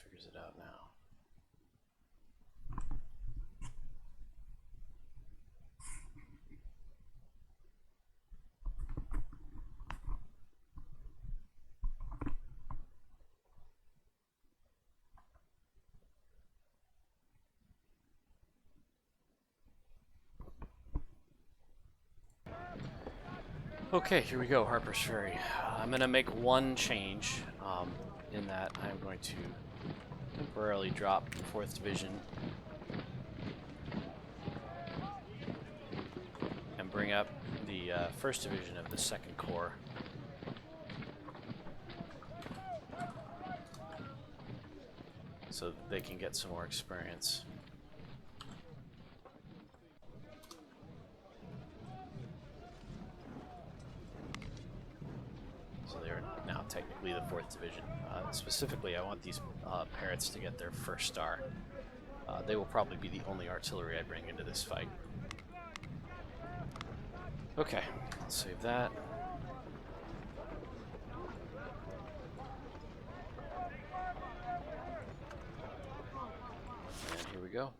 figures it out now. Okay, here we go, Harper's Ferry. I'm going to make one change in that I'm going to temporarily drop the 4th Division and bring up the 1st Division of the 2nd Corps. So that they can get some more experience. Technically the 4th Division. Specifically, I want these parrots to get their 1st star. They will probably be the only artillery I bring into this fight. Okay, I'll save that. And here we go.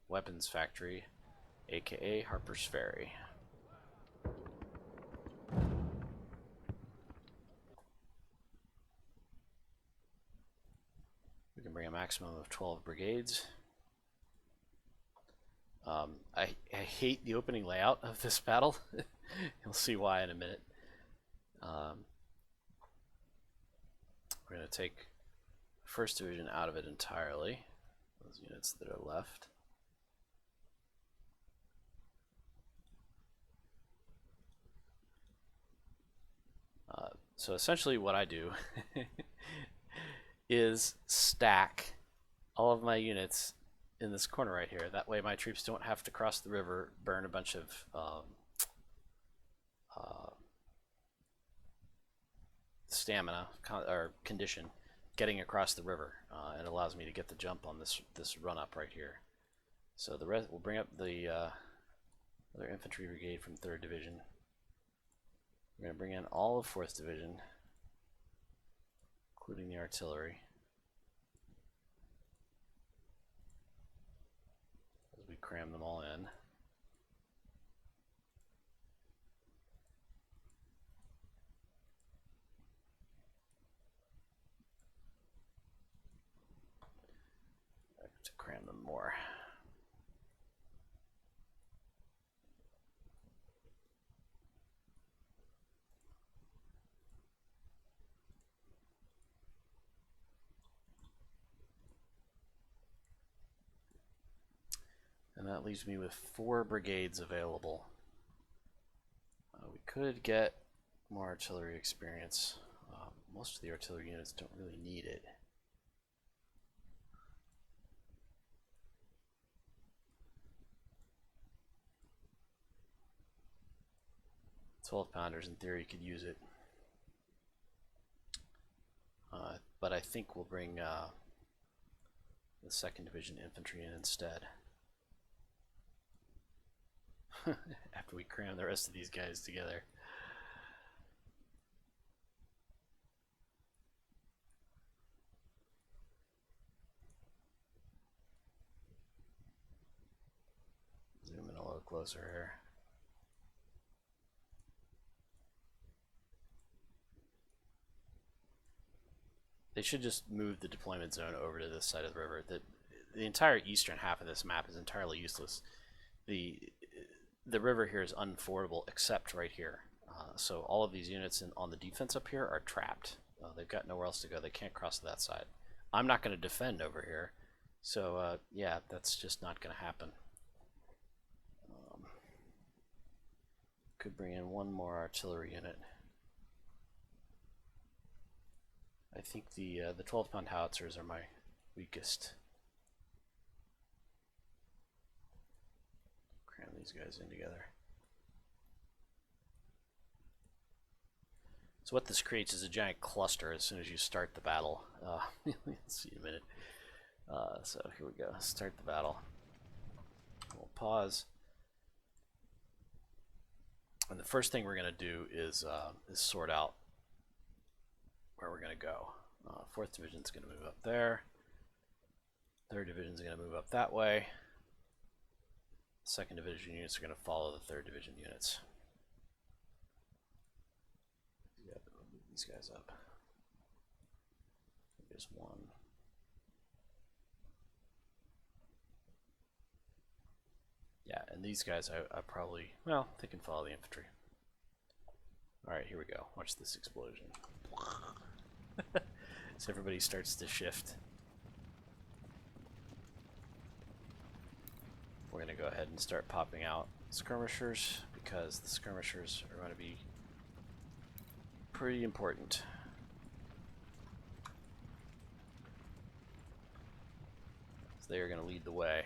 Weapons Factory, aka Harper's Ferry. We can bring a maximum of 12 brigades. I hate the opening layout of this battle. You'll see why in a minute. We're going to take 1st Division out of it entirely. Those units that are left. So essentially what I do is stack all of my units in this corner right here. That way my troops don't have to cross the river, burn a bunch of stamina or condition getting across the river. It allows me to get the jump on this run up right here. So the rest, we'll bring up the other infantry brigade from 3rd Division. We're going to bring in all of 4th Division, including the artillery, as we cram them all in. I have to cram them more. And that leaves me with 4 brigades available. We could get more artillery experience. Most of the artillery units don't really need it. £12-pounders in theory could use it. But I think we'll bring the 2nd Division infantry in instead. After we cram the rest of these guys together. Zoom in a little closer here. They should just move the deployment zone over to this side of the river. The entire eastern half of this map is entirely useless. The river here is unfordable except right here. So all of these units on the defense up here are trapped. They've got nowhere else to go. They can't cross to that side. I'm not going to defend over here. So yeah, that's just not going to happen. Could bring in one more artillery unit. I think the 12-pound howitzers are my weakest. Cram these guys in together. So what this creates is a giant cluster as soon as you start the battle. Let's see in a minute. So here we go. Start the battle. We'll pause. And the first thing we're going to do is sort out where we're going to go. 4th Division is going to move up there. 3rd Division is going to move up that way. 2nd Division units are going to follow the 3rd Division units. Yeah, move these guys up. There's one. Yeah, and these guys I probably, well, they can follow the infantry. Alright, here we go. Watch this explosion. So everybody starts to shift. We're going to go ahead and start popping out skirmishers, because the skirmishers are going to be pretty important. So they are going to lead the way.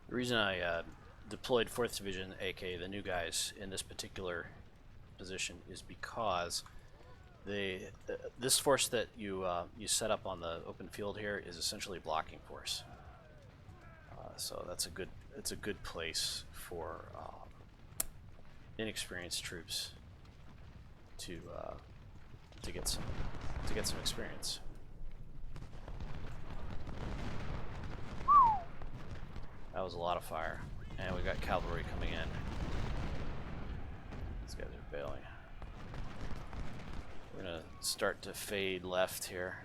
The reason I deployed 4th Division, aka the new guys, in this particular position is because this force that you set up on the open field here is essentially a blocking force. So it's a good place for inexperienced troops to get some experience. That was a lot of fire. And we got cavalry coming in. These guys are bailing. We're gonna start to fade left here.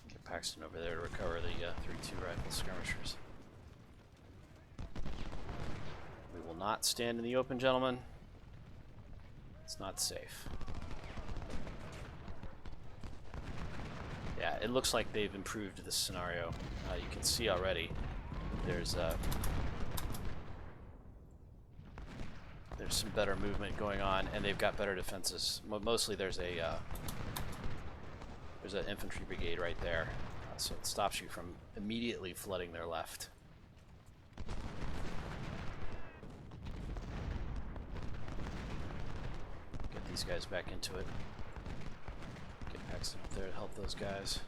Get Paxton over there to recover the 3-2 rifle skirmishers. We will not stand in the open, gentlemen. It's not safe. Yeah, it looks like they've improved this scenario. You can see already there's some better movement going on, and they've got better defenses. Mostly there's an infantry brigade right there, so it stops you from immediately flooding their left. Get these guys back into it. Get Paxton up there to help those guys.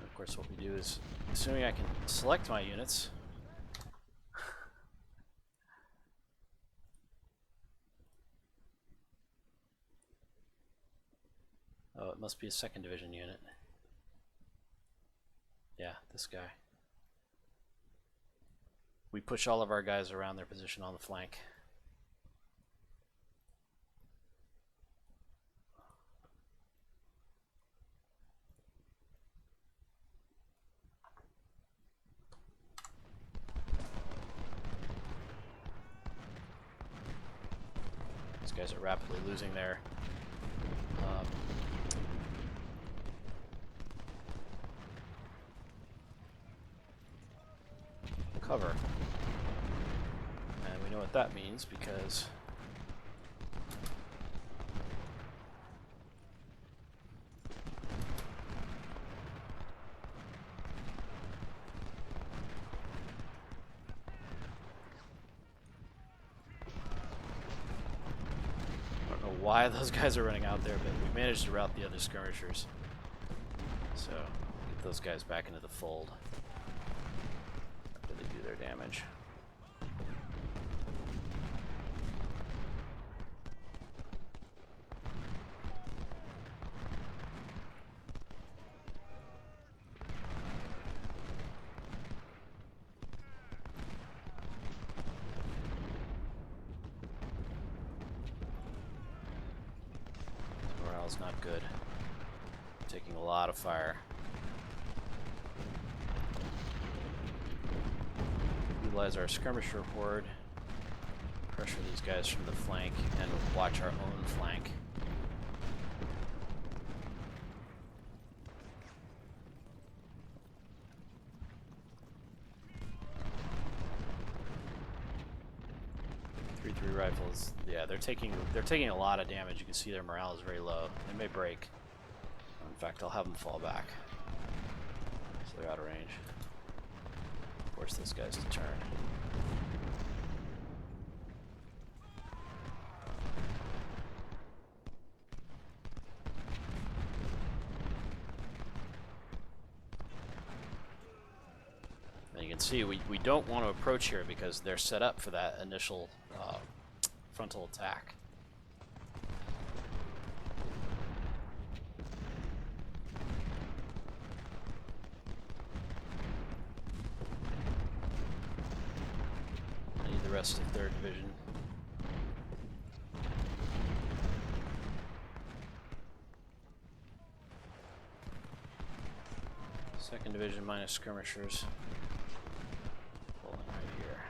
Of course, what we do is, assuming I can select my units, oh, it must be a 2nd Division unit. Yeah, this guy. We push all of our guys around their position on the flank. These guys are rapidly losing their cover. And we know what that means because I don't know why those guys are running out there, but we managed to rout the other skirmishers. So get those guys back into the fold after they do their damage. Morale's not good. Taking a lot of fire. Utilize our skirmisher horde. Pressure these guys from the flank and watch our own flank. 3 rifles. Yeah, they're taking a lot of damage. You can see their morale is very low. They may break. In fact, I'll have them fall back. So they're out of range. Force those guys to turn. And you can see we don't want to approach here because they're set up for that initial frontal attack. I need the rest of 3rd Division. Second Division minus skirmishers. Pulling right here.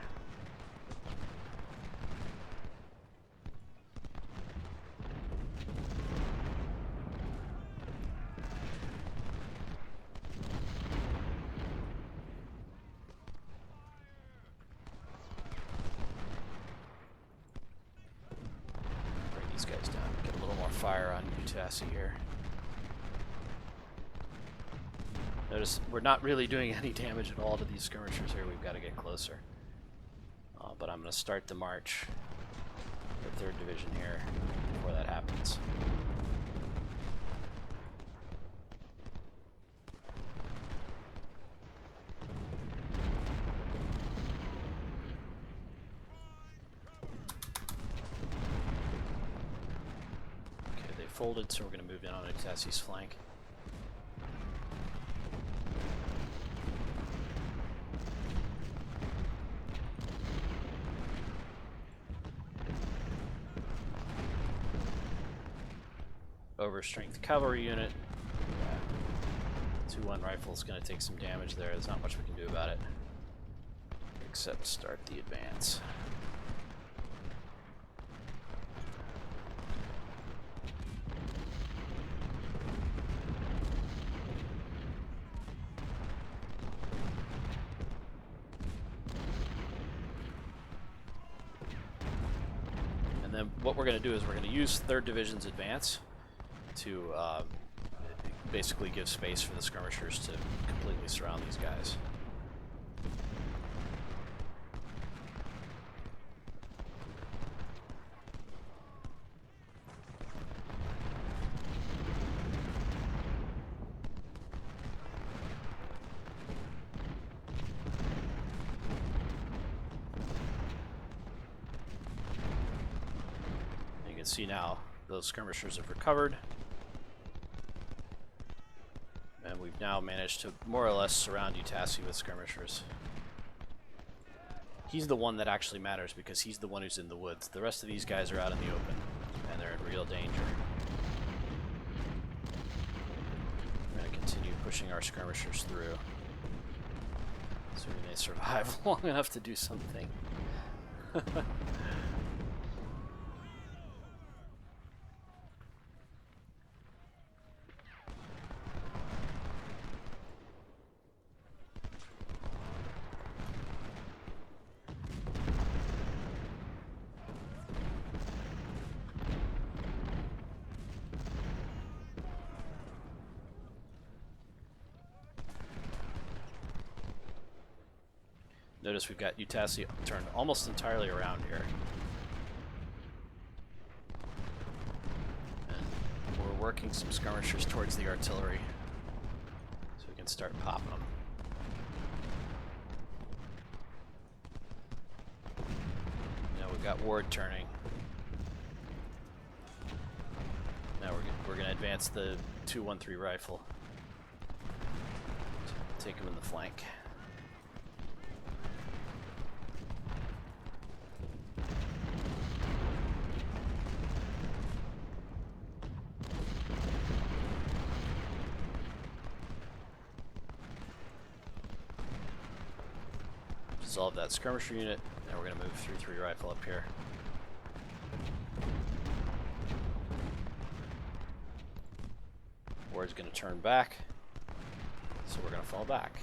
Bring these guys down. Get a little more fire on Utassi here. Notice we're not really doing any damage at all to these skirmishers here. We've got to get closer. But I'm going to start the march for 3rd Division here before that happens. Okay, they folded, so we're going to move down on Utassi's flank. Overstrength cavalry unit. Yeah. 2-1 rifle is going to take some damage there. There's not much we can do about it. Except start the advance. And then what we're going to do is we're going to use 3rd Division's advance to basically give space for the skirmishers to completely surround these guys. You can see now those skirmishers have recovered. And we've now managed to more or less surround Utassi with skirmishers. He's the one that actually matters because he's the one who's in the woods. The rest of these guys are out in the open, and they're in real danger. We're going to continue pushing our skirmishers through. Assuming they survive long enough to do something. Notice we've got Utassi turned almost entirely around here. And we're working some skirmishers towards the artillery so we can start popping them. Now we've got Ward turning. Now we're going to advance the 213 rifle. Take him in the flank. Dissolve that skirmisher unit, and we're going to move 3-3 rifle up here. Ward's going to turn back, so we're going to fall back.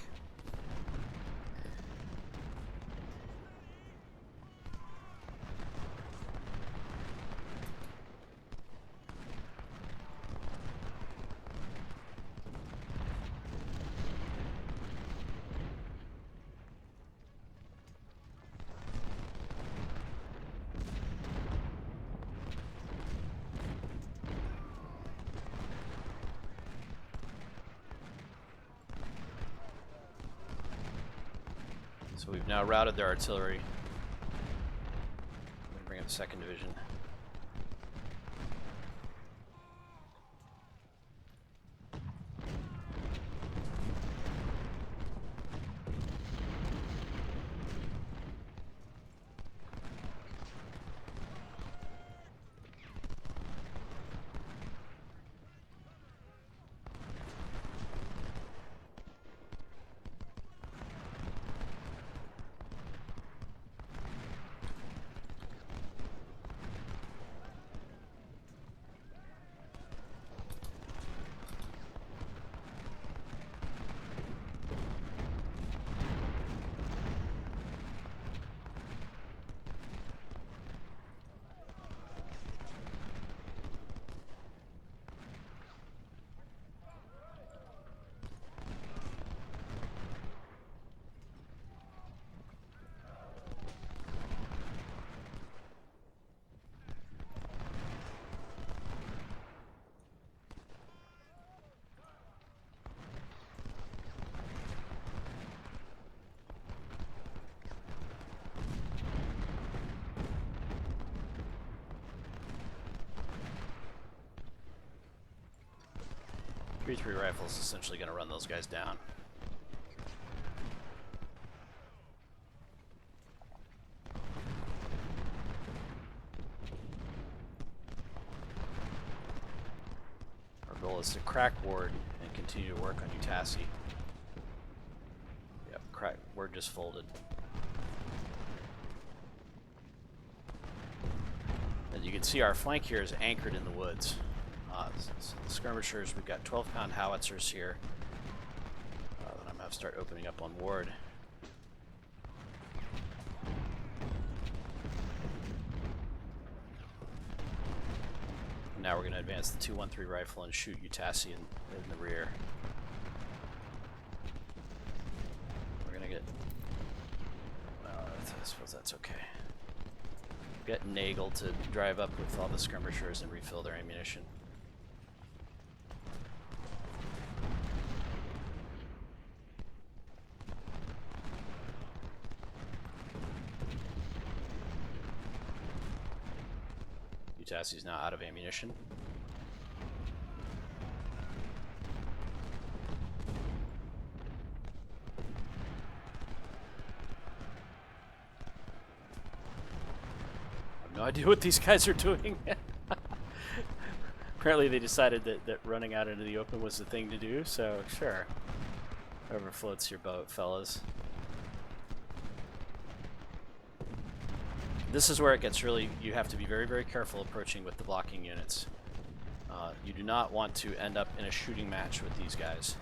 So we've now routed their artillery. I'm going to bring up the 2nd Division. .3 rifles essentially going to run those guys down. Our goal is to crack Ward and continue to work on Utassi. Yep, crack. Ward just folded. As you can see, our flank here is anchored in the woods. So the skirmishers, we've got 12-pound howitzers here that I'm going to have to start opening up on Ward. Now we're going to advance the 213 rifle and shoot Utassi in the rear. We're going to get... I suppose that's okay. Get Nagel to drive up with all the skirmishers and refill their ammunition. Utassi's now out of ammunition. I have no idea what these guys are doing. Apparently they decided that running out into the open was the thing to do, so sure. Whoever floats your boat, fellas. This is where it gets really, you have to be very, very careful approaching with the blocking units. You do not want to end up in a shooting match with these guys.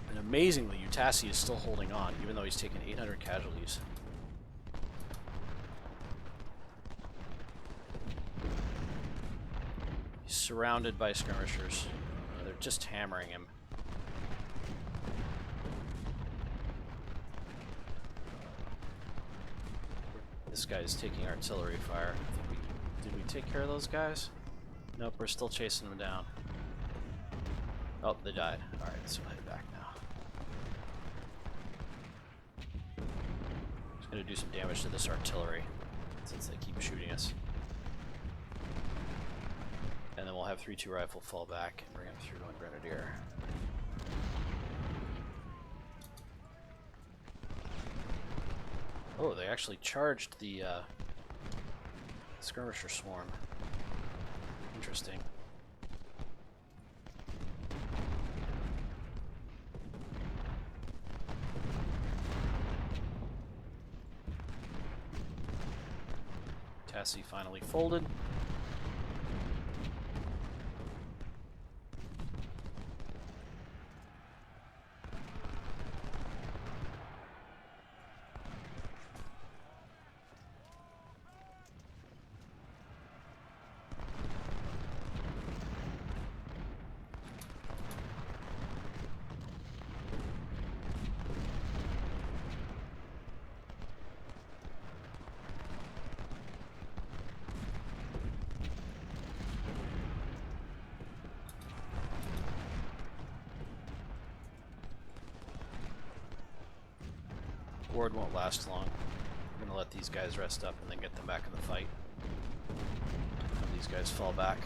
And amazingly, Utassi is still holding on, even though he's taken 800 casualties. He's surrounded by skirmishers. They're just hammering him. This guy is taking artillery fire. Did we take care of those guys? Nope, we're still chasing them down. Oh, they died. Alright, so we'll head back now. Just gonna do some damage to this artillery, since they keep shooting us. And then we'll have 3-2 rifle fall back and bring him through on Grenadier. Oh, they actually charged the skirmisher swarm. Interesting. Utassi finally folded. Ward won't last long. I'm gonna let these guys rest up and then get them back in the fight. Have these guys fall back.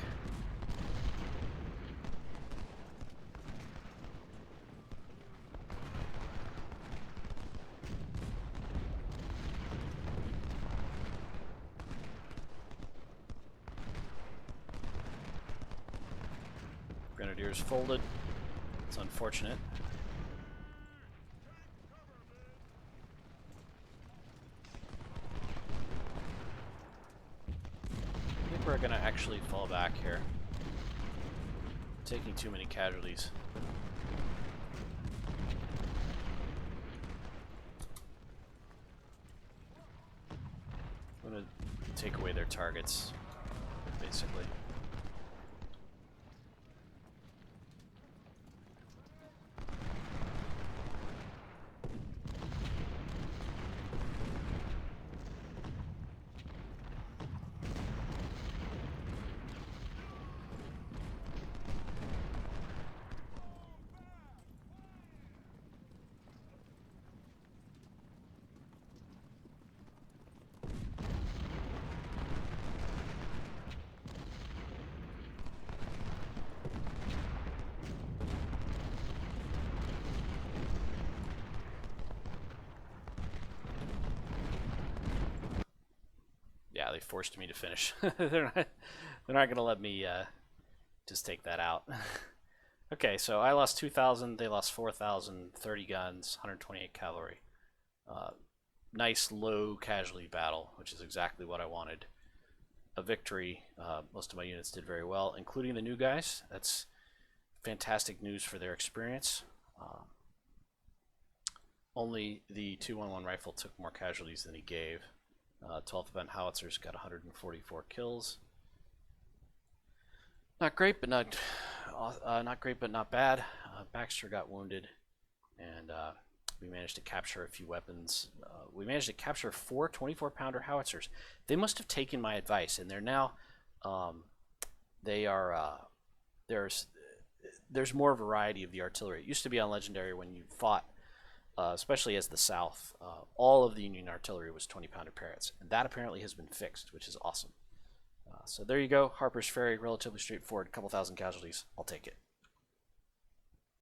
Grenadiers folded. It's unfortunate. I think we're gonna actually fall back here. Taking too many casualties. I'm gonna take away their targets, basically. Yeah, they forced me to finish. they're not gonna let me just take that out. Okay, so I lost 2,000, they lost 4,000, 30 guns, 128 cavalry. Nice low casualty battle, which is exactly what I wanted. A victory. Most of my units did very well, including the new guys. That's fantastic news for their experience. Only the 211 rifle took more casualties than he gave. 12th event howitzers got 144 kills. Not great, but not great, but not bad. Baxter got wounded, and we managed to capture a few weapons. We managed to capture 4 24-pounder howitzers. They must have taken my advice, and they're now there's more variety of the artillery. It used to be on Legendary when you fought. Especially as the South, all of the Union artillery was 20-pounder Parrots, and that apparently has been fixed, which is awesome. So there you go, Harper's Ferry, relatively straightforward, couple thousand casualties. I'll take it.